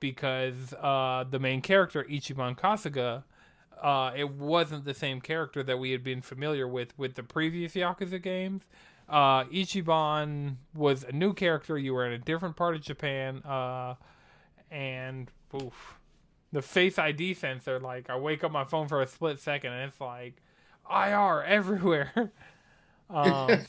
Because the main character, Ichiban Kasuga, it wasn't the same character that we had been familiar with the previous Yakuza games. Ichiban was a new character. You were in a different part of Japan. And the Face ID sensor, like, I wake up my phone for a split second and it's like, IR everywhere. Yeah,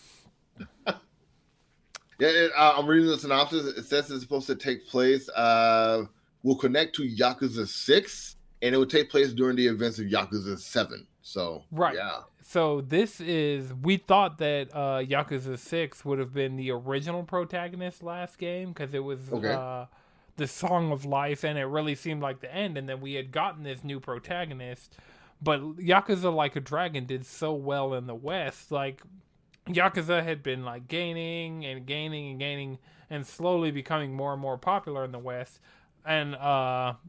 I'm reading the synopsis. It says it's supposed to take place, will connect to Yakuza 6. And it would take place during the events of Yakuza 7. So, right. Yeah. So we thought that Yakuza 6 would have been the original protagonist last game because it was the Song of Life, and it really seemed like the end. And then we had gotten this new protagonist. But Yakuza Like a Dragon did so well in the West. Like, Yakuza had been like gaining and slowly becoming more and more popular in the West. And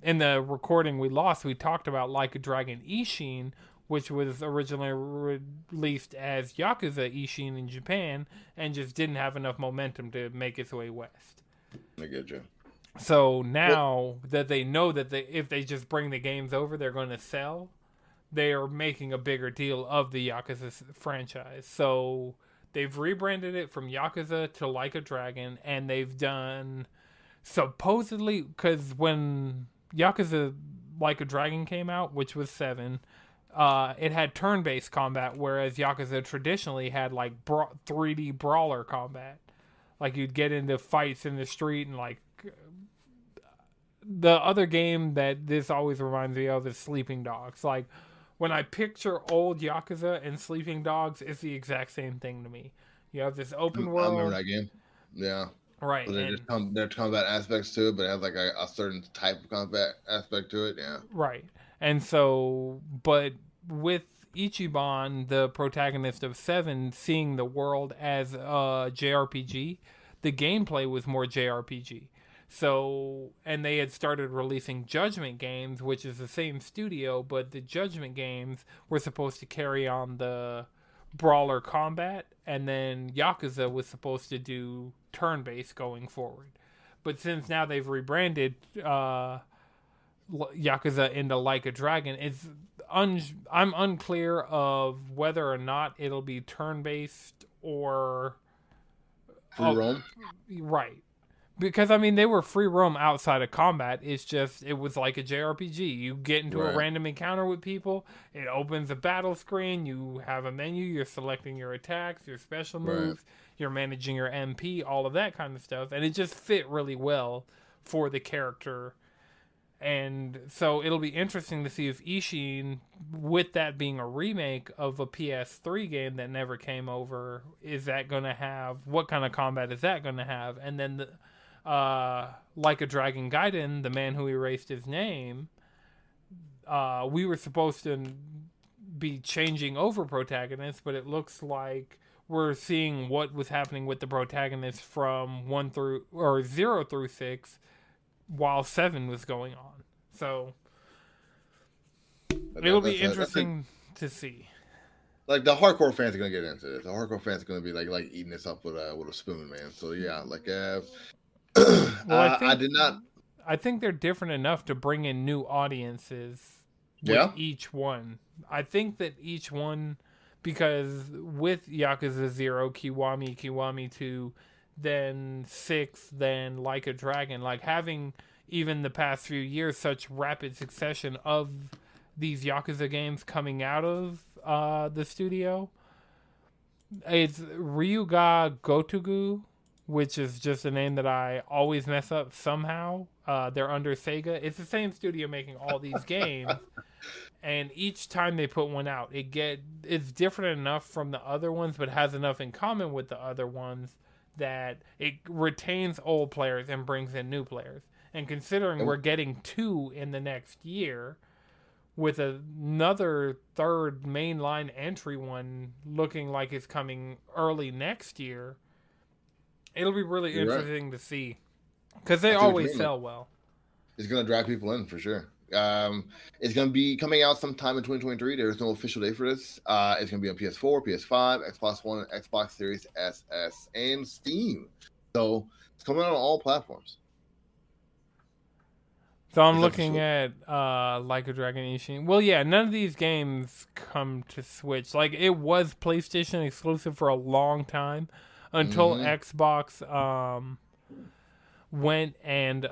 in the recording we lost, we talked about Like a Dragon Ishin, which was originally released as Yakuza Ishin in Japan and just didn't have enough momentum to make its way west. I get you. So now that they know that if they just bring the games over, they're going to sell, they are making a bigger deal of the Yakuza franchise. So they've rebranded it from Yakuza to Like a Dragon, and they've done... supposedly, because when Yakuza Like a Dragon came out, which was 7, it had turn-based combat, whereas Yakuza traditionally had like 3D brawler combat. Like, you'd get into fights in the street, and like the other game that this always reminds me of is Sleeping Dogs. Like, when I picture old Yakuza and Sleeping Dogs, it's the exact same thing to me. You have this open world. I remember that game. Yeah. Right. So there's combat aspects to it, but it has like a certain type of combat aspect to it, yeah. Right. And so, but with Ichiban, the protagonist of 7, seeing the world as a JRPG, the gameplay was more JRPG. So, and they had started releasing Judgment games, which is the same studio, but the Judgment games were supposed to carry on the brawler combat, and then Yakuza was supposed to do turn-based going forward. But since now they've rebranded Yakuza into Like a Dragon, I'm unclear of whether or not it'll be turn-based or free roam. Right. Because I mean, they were free roam outside of combat. It's just it was like a JRPG. You get into a random encounter with people. It opens a battle screen. You have a menu. You're selecting your attacks, your special moves. You're managing your MP, all of that kind of stuff, and it just fit really well for the character. And so it'll be interesting to see if Ishin, with that being a remake of a PS3 game that never came over, is that going to have, what kind of combat is that going to have? And then the Like a Dragon Gaiden, the man who erased his name, we were supposed to be changing over protagonists, but it looks like we're seeing what was happening with the protagonists from 0 through 6 while 7 was going on. So it'll be interesting to see. Like the hardcore fans are gonna get into it. The hardcore fans are gonna be like eating this up with a spoon, man. So yeah, like well, I think they're different enough to bring in new audiences with each one. I think that each one, because with Yakuza 0, Kiwami 2, then 6, then Like a Dragon, like having even the past few years such rapid succession of these Yakuza games coming out of the studio. It's Ryuga Gotoku, which is just a name that I always mess up somehow. They're under Sega. It's the same studio making all these games. And each time they put one out, it's different enough from the other ones, but has enough in common with the other ones that it retains old players and brings in new players. And considering we're getting 2 in the next year, with another third mainline entry one looking like it's coming early next year, it'll be really interesting to see. Because they always sell well. It's going to drag people in for sure. It's going to be coming out sometime in 2023. There's no official date for this. It's going to be on PS4, PS5, Xbox One, Xbox Series SS, and Steam. So it's coming out on all platforms. So I'm looking at Like a Dragon Ishin. Well, yeah, none of these games come to Switch. Like, it was PlayStation exclusive for a long time until Xbox went and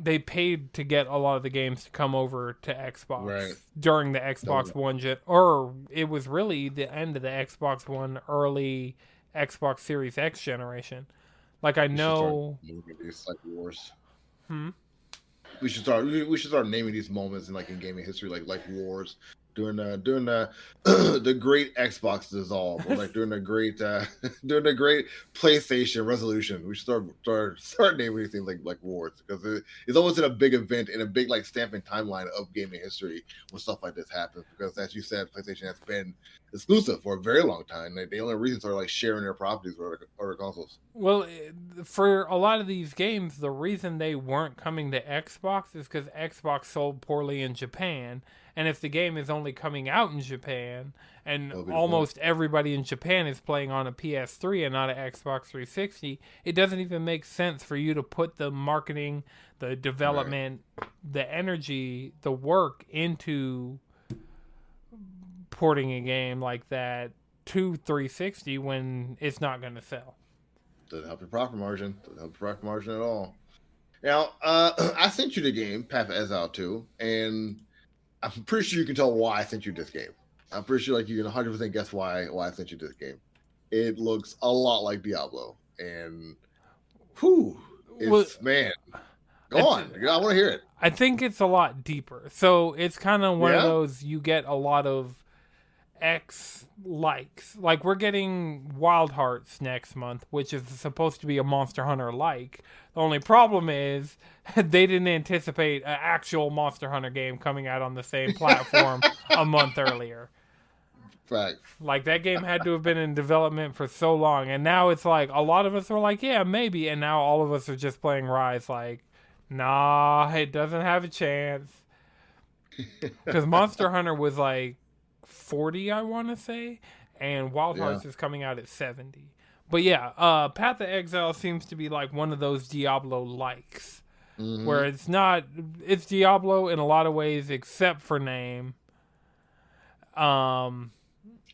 they paid to get a lot of the games to come over to Xbox during the Xbox One or it was really the end of the Xbox One, early Xbox Series X generation. Like, I know it's like wars. We should start naming these moments in gaming history like wars during the the great Xbox dissolve, or like during the great PlayStation resolution. We should start naming these things like wars, because it's always in a big event, in a big stamping timeline of gaming history when stuff like this happens. Because as you said, PlayStation has been exclusive for a very long time. The only reasons are sharing their properties with other consoles. Well, for a lot of these games, the reason they weren't coming to Xbox is because Xbox sold poorly in Japan. And if the game is only coming out in Japan, and almost everybody in Japan is playing on a PS3 and not an Xbox 360, it doesn't even make sense for you to put the marketing, the development, the energy, the work into porting a game like that to 360 when it's not going to sell. Doesn't help your profit margin. Doesn't help your profit margin at all. Now, I sent you the game, Path of Exile 2, and I'm pretty sure you can tell why I sent you this game. I'm pretty sure you can 100% guess why I sent you this game. It looks a lot like Diablo, and man, go on. I want to hear it. I think it's a lot deeper. So it's kind of one of those, you get a lot of X likes. Like, we're getting Wild Hearts next month, which is supposed to be a Monster Hunter like. The only problem is they didn't anticipate an actual Monster Hunter game coming out on the same platform a month earlier. Right. Like, that game had to have been in development for so long, and now it's like a lot of us are like, yeah, maybe, and now all of us are just playing Rise like, nah, it doesn't have a chance. Because Monster Hunter was like 40, I want to say, and Wild Yeah. Hearts is coming out at 70. But yeah, Path of Exile seems to be like one of those Diablo likes, where it's Diablo in a lot of ways except for name.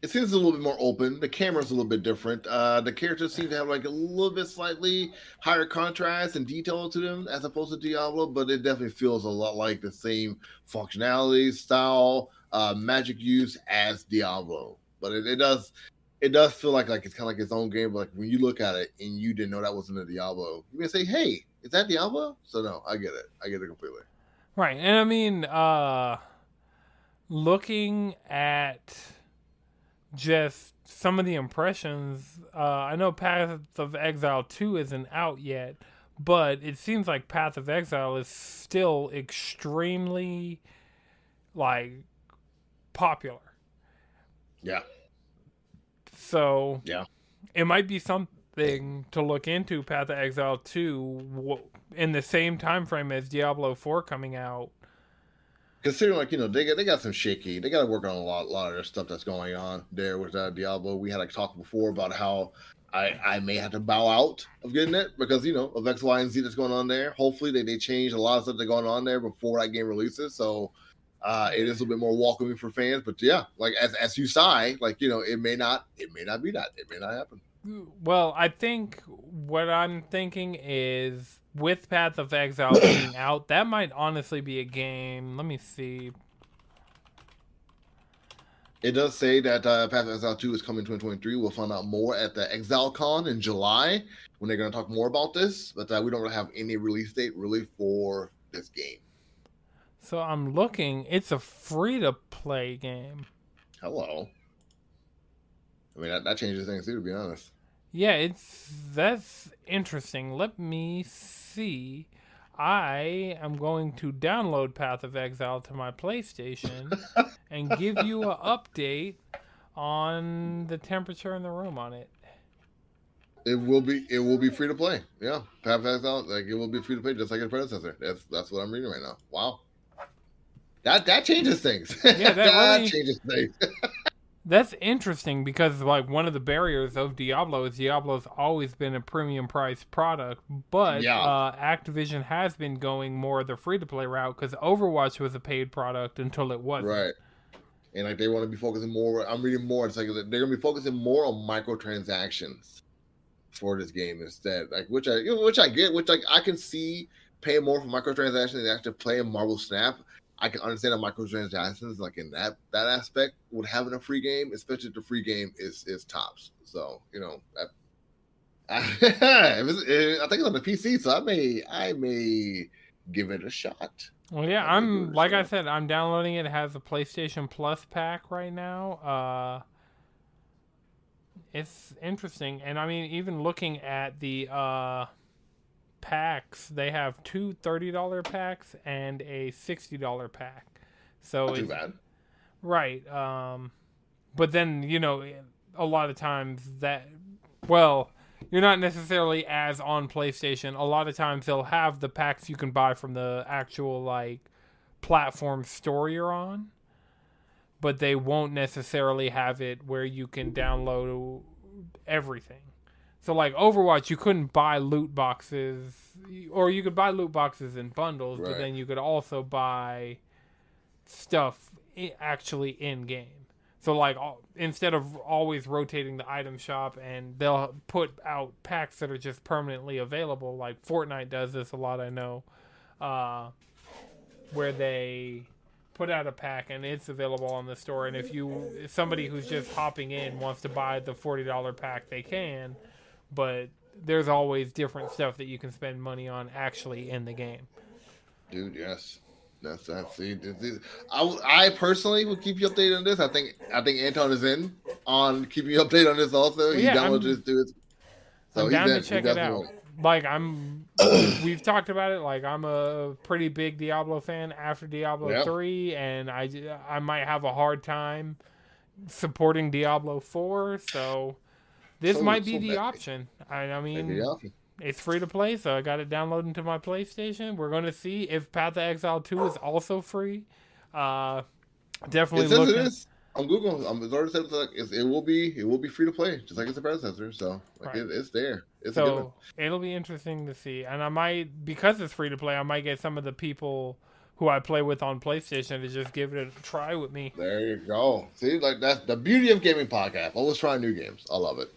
It seems a little bit more open. The camera's a little bit different. The characters seem to have like a little bit slightly higher contrast and detail to them as opposed to Diablo, but it definitely feels a lot like the same functionality, style, magic use as Diablo. But it does feel like it's kind of like its own game. But like when you look at it and you didn't know that wasn't a Diablo, you may say, "Hey, is that Diablo?" So no, I get it. I get it completely. Right, and I mean, looking at just some of the impressions, I know Path of Exile 2 isn't out yet, but it seems like Path of Exile is still extremely, like, popular. Yeah. So, yeah, it might be something to look into, Path of Exile 2, in the same time frame as Diablo 4 coming out. Considering, like, they got some shaky. They got to work on a lot of their stuff that's going on there with Diablo. We had like talked before about how I may have to bow out of getting it because of X, Y, and Z that's going on there. Hopefully, they change a lot of stuff that's going on there before that game releases. So it is a little bit more welcoming for fans. But yeah, like as you sigh, like it may not be that. It may not happen. Well, I think what I'm thinking is with Path of Exile being out, that might honestly be a game. Let me see. It does say that Path of Exile 2 is coming in 2023. We'll find out more at the ExileCon in July when they're going to talk more about this. But we don't really have any release date really for this game. So I'm looking. It's a free-to-play game. Hello. I mean, that changes things too, to be honest. Yeah, that's interesting. Let me see. I am going to download Path of Exile to my PlayStation and give you an update on the temperature in the room on it. It will be free to play. Yeah, Path of Exile, like it will be free to play just like its predecessor. That's what I'm reading right now. Wow. That changes things. Yeah, that really changes things. That's interesting because like one of the barriers of Diablo is Diablo's always been a premium price product, but Activision has been going more the free to play route because Overwatch was a paid product until it wasn't. Right. And like they want to be focusing more. I'm reading more. It's like they're gonna be focusing more on microtransactions for this game instead. Like which I get, which like I can see paying more for microtransactions than actually playing Marvel Snap. I can understand that microtransactions, like in that aspect, would having a free game, especially if the free game is tops. So I think it's on the PC, so I may give it a shot. Well, yeah, I said, I'm downloading it. It has a PlayStation Plus pack right now. It's interesting, and I mean, even looking at the packs, they have two $30 packs and a $60 pack. So not too bad. Right. But then, a lot of times you're not necessarily as on PlayStation. A lot of times they'll have the packs you can buy from the actual like platform store you're on, but they won't necessarily have it where you can download everything. So, like, Overwatch, you couldn't buy loot boxes, or you could buy loot boxes in bundles, right. But then you could also buy stuff actually in-game. So, like, instead of always rotating the item shop, and they'll put out packs that are just permanently available, like Fortnite does this a lot, I know, where they put out a pack and it's available on the store, and if somebody who's just hopping in wants to buy the $40 pack, they can. But there's always different stuff that you can spend money on actually in the game. Dude, yes. That's see. I personally will keep you updated on this. I think Anton is in on keeping you updated on this also. He downloaded this too. So I'm down to check it out. Like we've talked about it. Like I'm a pretty big Diablo fan after Diablo 3, and I might have a hard time supporting Diablo 4. So. This might be the option. I mean, it's free to play, so I got it downloaded into my PlayStation. We're going to see if Path of Exile 2 is also free. Definitely look. I'm Googling. It's already said like it will be free to play, just like it's a predecessor. So like Right. it's there. It's a good one. So it'll be interesting to see, and I might, because it's free to play, I might get some of the people who I play with on PlayStation to just give it a try with me. There you go. See, like that's the beauty of gaming podcast. Always trying new games. I love it.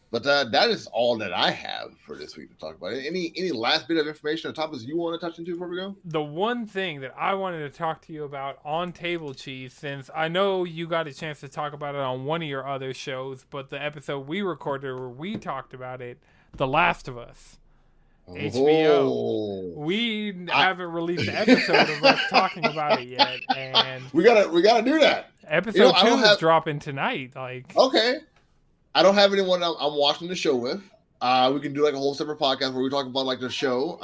But that is all that I have for this week to talk about. Any last bit of information or topics you want to touch into before we go? The one thing that I wanted to talk to you about on Table Cheese, since I know you got a chance to talk about it on one of your other shows, but the episode we recorded where we talked about it, The Last of Us, HBO. We haven't released the episode of us talking about it yet, and we gotta do that. Episode 2 is dropping tonight. Like, okay. I don't have anyone I'm watching the show with. We can do like a whole separate podcast where we talk about like the show.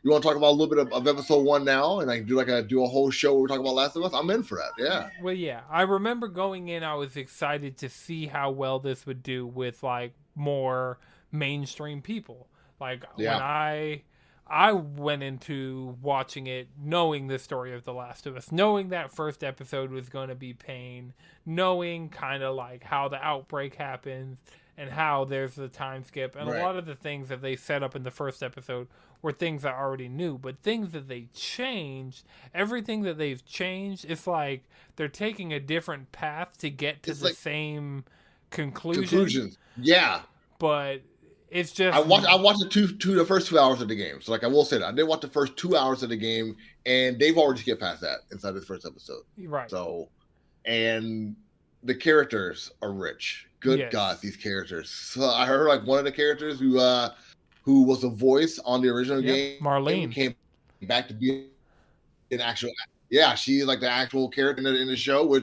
You want to talk about a little bit of episode 1 now, and I can do a whole show where we talk about Last of Us? I'm in for that. Yeah. Well, yeah. I remember going in, I was excited to see how well this would do with like more mainstream people. Like when I went into watching it knowing the story of The Last of Us, knowing that first episode was going to be pain, knowing kind of like how the outbreak happens and how there's the time skip. And a lot of the things that they set up in the first episode were things I already knew, but things that they changed, everything that they've changed, it's like they're taking a different path to get to the same conclusion. Yeah. But it's just I watched the first 2 hours of the game. So like I will say that I did watch the first 2 hours of the game, and they've already skipped past that inside this first episode. Right. So, and the characters are rich. Good God, these characters. So I heard like one of the characters who was a voice on the original game, Marlene, came back to be an actual. Yeah, she's like the actual character in the show,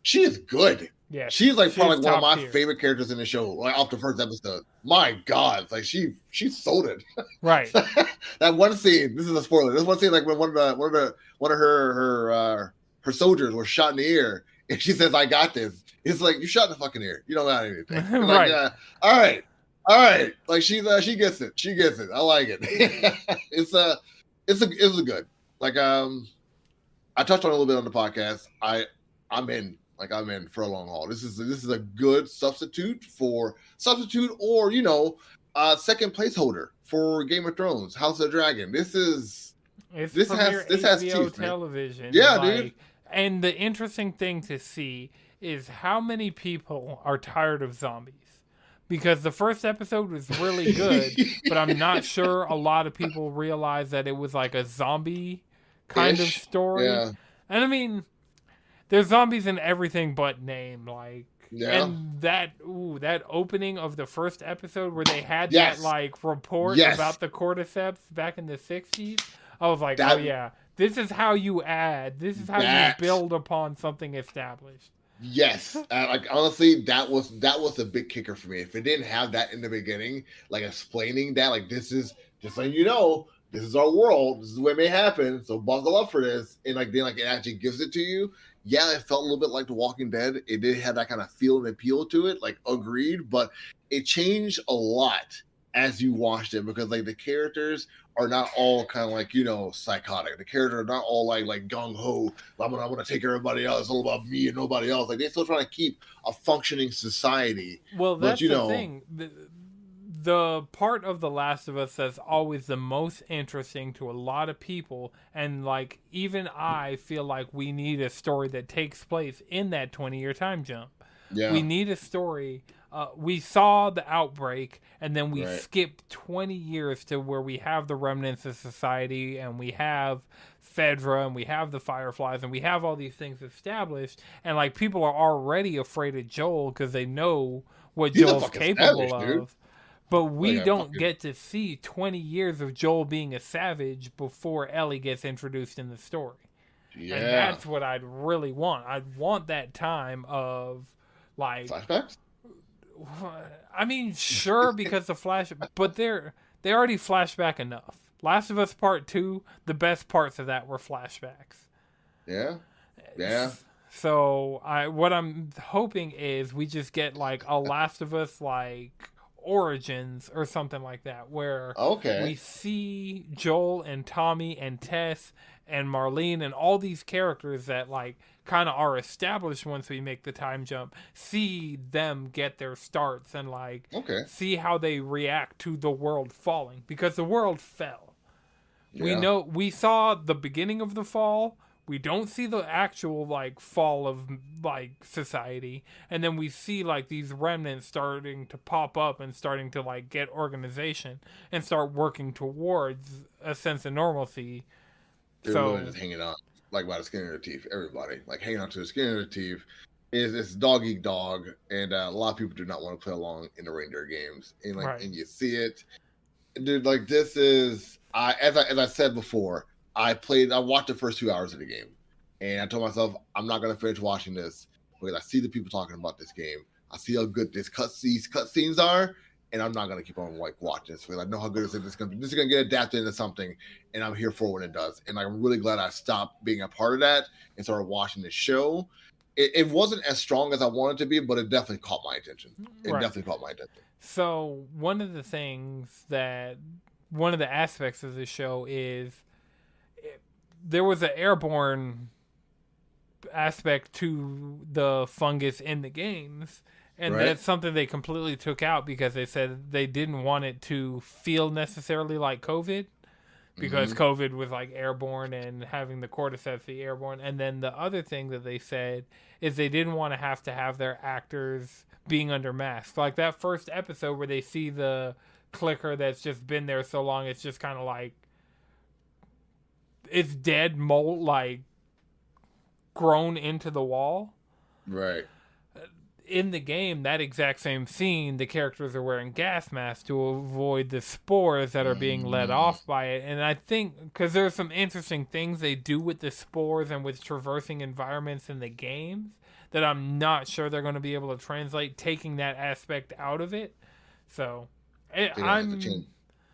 she is good. Yeah, she's like probably one of my tier. favorite characters in the show, like off the first episode. My God, it's like she sold it. Right. That one scene. This is a spoiler. This one scene, like when one of her soldiers was shot in the ear, and she says, "I got this." It's like you shot in the fucking ear. You don't got anything. Like, right. All right. Like she gets it. She gets it. I like it. It's a good. Like I touched on it a little bit on the podcast. I'm in. Like I'm in for a long haul. This is a good substitute or second placeholder for Game of Thrones, House of Dragon. This has teeth, television. Man. Yeah, dude. And the interesting thing to see is how many people are tired of zombies. Because the first episode was really good, but I'm not sure a lot of people realize that it was like a zombie kind of story. Yeah. And I mean, there's zombies in everything but name, like, and that opening of the first episode where they had that like report about the cordyceps back in the 60s, I was like, oh yeah, this is how you add, this is how you build upon something established. Yes, like honestly, that was the big kicker for me. If it didn't have that in the beginning, like explaining that, like this is just letting you know, this is our world, this is what may happen, so buckle up for this, and like then like it actually gives it to you. Yeah, it felt a little bit like The Walking Dead. It did have that kind of feel and appeal to it, like agreed, but it changed a lot as you watched it because like the characters are not all kind of like, psychotic. The characters are not all like gung ho. I'm gonna take everybody else. It's all about me and nobody else. Like they're still trying to keep a functioning society. Well, that's the thing. The part of The Last of Us that's always the most interesting to a lot of people, and like even I feel like we need a story that takes place in that 20-year time jump. Yeah. We need a story. We saw the outbreak, and then we skipped 20 years to where we have the remnants of society, and we have Fedra, and we have the Fireflies, and we have all these things established, and like people are already afraid of Joel because they know what Joel's capable of. Dude. But we don't get to see 20 years of Joel being a savage before Ellie gets introduced in the story. Yeah. And that's what I'd really want. I'd want that time of like flashbacks. I mean, sure, because the flash, but they already flashback enough. Last of Us Part 2, the best parts of that were flashbacks. Yeah. Yeah. So what I'm hoping is we just get like a Last of Us like Origins or something like that, where we Okay. see Joel and Tommy and Tess and Marlene and all these characters that like kind of are established once we make the time jump, see them get their starts and like Okay. see how they react to the world falling, because the world fell. Yeah. We saw the beginning of the fall. We don't see the actual like fall of like society, and then we see like these remnants starting to pop up and starting to like get organization and start working towards a sense of normalcy. They're literally So just hanging on, like by the skin of their teeth. Everybody, like hanging on to the skin of their teeth. Is it's dog eat dog, and a lot of people do not want to play along in the reindeer games, and like, right, and you see it, dude. Like this is, as I said before, I watched the first 2 hours of the game, and I told myself I'm not gonna finish watching this because I see the people talking about this game. I see how good these cutscenes are, and I'm not gonna keep on like watching this because I know how good this is gonna get adapted into something, and I'm here for when it does. And I'm really glad I stopped being a part of that and started watching the show. It wasn't as strong as I wanted to be, but it definitely caught my attention. It right. definitely caught my attention. So one of the aspects of the show is there was an airborne aspect to the fungus in the games, and Right? that's something they completely took out because they said they didn't want it to feel necessarily like COVID, because Mm-hmm. COVID was like airborne and having the cordyceps be airborne. And then the other thing that they said is they didn't want to have their actors being under masks. Like that first episode where they see the clicker that's just been there so long, it's just kind of like it's dead mold, like grown into the wall. Right. In the game, that exact same scene, the characters are wearing gas masks to avoid the spores that are being let Mm-hmm. off by it. And I think because there's some interesting things they do with the spores and with traversing environments in the games that I'm not sure they're going to be able to translate, taking that aspect out of it. So They don't have to I'm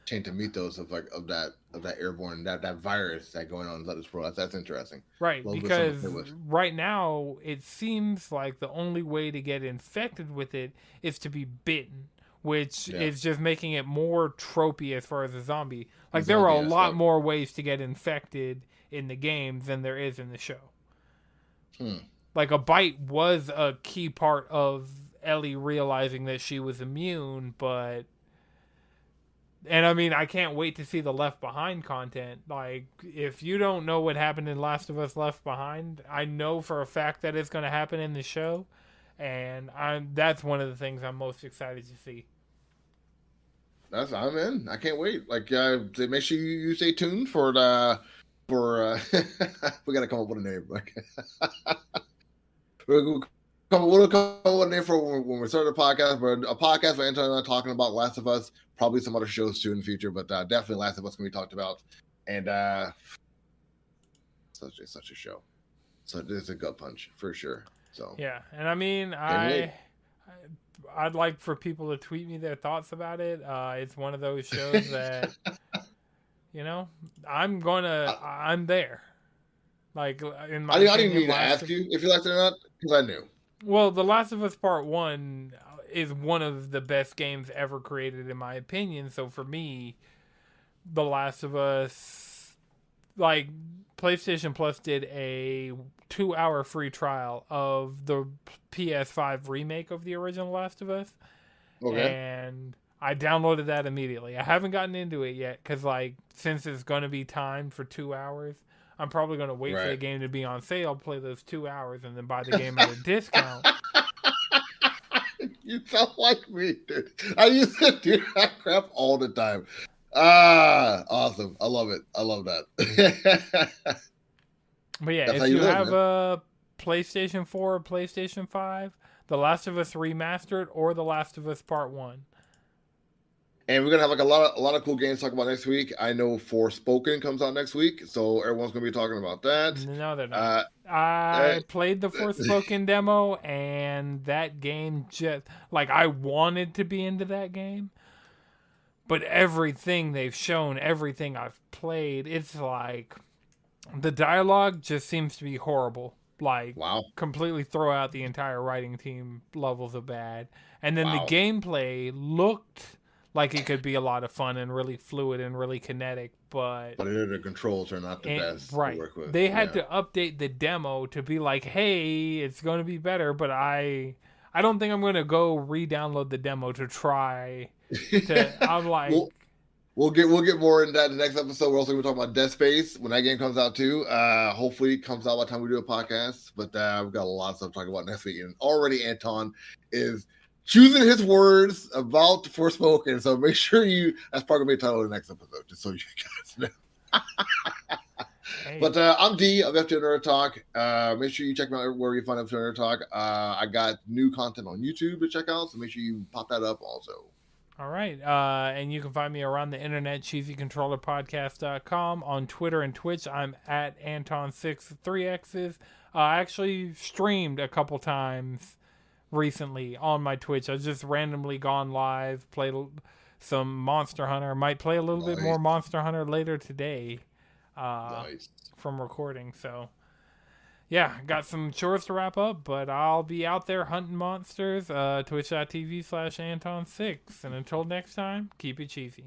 change the mythos of that airborne that virus that going on in Let Us Pro. That's interesting. right, A little bit something to because play with. right now it seems like the only way to get infected with it is to be bitten, which Yeah. is just making it more tropey as far as a zombie. Like there are Zombie a lot aspect. more ways to get infected in the games than there is in the show. Hmm. Like a bite was a key part of Ellie realizing that she was immune, but and I mean, I can't wait to see the Left Behind content. Like, if you don't know what happened in Last of Us Left Behind, I know for a fact that it's going to happen in the show, and that's one of the things I'm most excited to see. I'm in. I can't wait. Like, make sure you stay tuned for we gotta come up with a name. Like, we'll come up with a name for when we start the podcast. But a podcast where Anton and I are talking about Last of Us, probably some other shows too in the future. But definitely Last of Us can be talked about, and such a show. So it's a gut punch for sure. So Yeah, and I mean, can't wait. I'd like for people to tweet me their thoughts about it. It's one of those shows that I'm there. Like in my I didn't opinion, mean to ask you if you liked it or not because I knew. Well, The Last of Us Part 1 is one of the best games ever created, in my opinion. So for me, The Last of Us, like, PlayStation Plus did a 2-hour free trial of the PS5 remake of the original Last of Us. Okay. And I downloaded that immediately. I haven't gotten into it yet because, like, since it's going to be timed for 2 hours, I'm probably going to wait for the game to be on sale, play those 2 hours, and then buy the game at a discount. You sound like me, dude. I used to do that crap all the time. Awesome. I love it. I love that. But yeah, That's how if you you live, have man. a PlayStation 4 or PlayStation 5, The Last of Us Remastered or The Last of Us Part 1. And we're gonna have like a lot of cool games to talk about next week. I know Forspoken comes out next week, so everyone's gonna be talking about that. No, they're not. I played the Forspoken demo, and that game just like I wanted to be into that game, but everything they've shown, everything I've played, it's like the dialogue just seems to be horrible. Like, Wow. completely throw out the entire writing team levels of bad. And then the Wow. gameplay looked like it could be a lot of fun and really fluid and really kinetic, but But the controls are not the best to right, work with. they had Yeah. to update the demo to be like, hey, it's going to be better, but I don't think I'm going to go re-download the demo to try to. I'm like, we'll get more into that in the next episode. We're also going to talk about Dead Space when that game comes out too. Hopefully it comes out by the time we do a podcast. But we've got a lot of stuff to talk about next week. And already Anton is choosing his words about Forspoken. So make sure that's probably going to be the title of the next episode, just so you guys know. hey. But I'm D of FTL Nerd Talk. Make sure you check me out where you find FTL Nerd Talk. I got new content on YouTube to check out, so make sure you pop that up also. All right. And you can find me around the internet, cheesycontrollerpodcast.com. On Twitter and Twitch, I'm at Anton Sixxx, 3X's. I actually streamed a couple times recently on my Twitch. I've just randomly gone live, played some Monster Hunter. Might play a little bit more Monster Hunter later today from recording. So, yeah, got some chores to wrap up, but I'll be out there hunting monsters. Twitch.tv/Anton Sixxx. And until next time, keep it cheesy.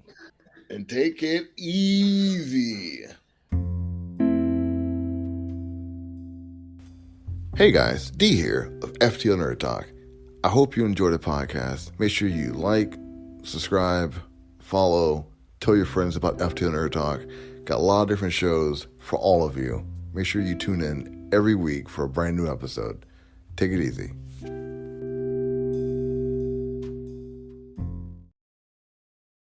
And take it easy. Hey guys, D here of FTL Nerd Talk. I hope you enjoyed the podcast. Make sure you like, subscribe, follow, tell your friends about FTL Nerd Talk. Got a lot of different shows for all of you. Make sure you tune in every week for a brand new episode. Take it easy.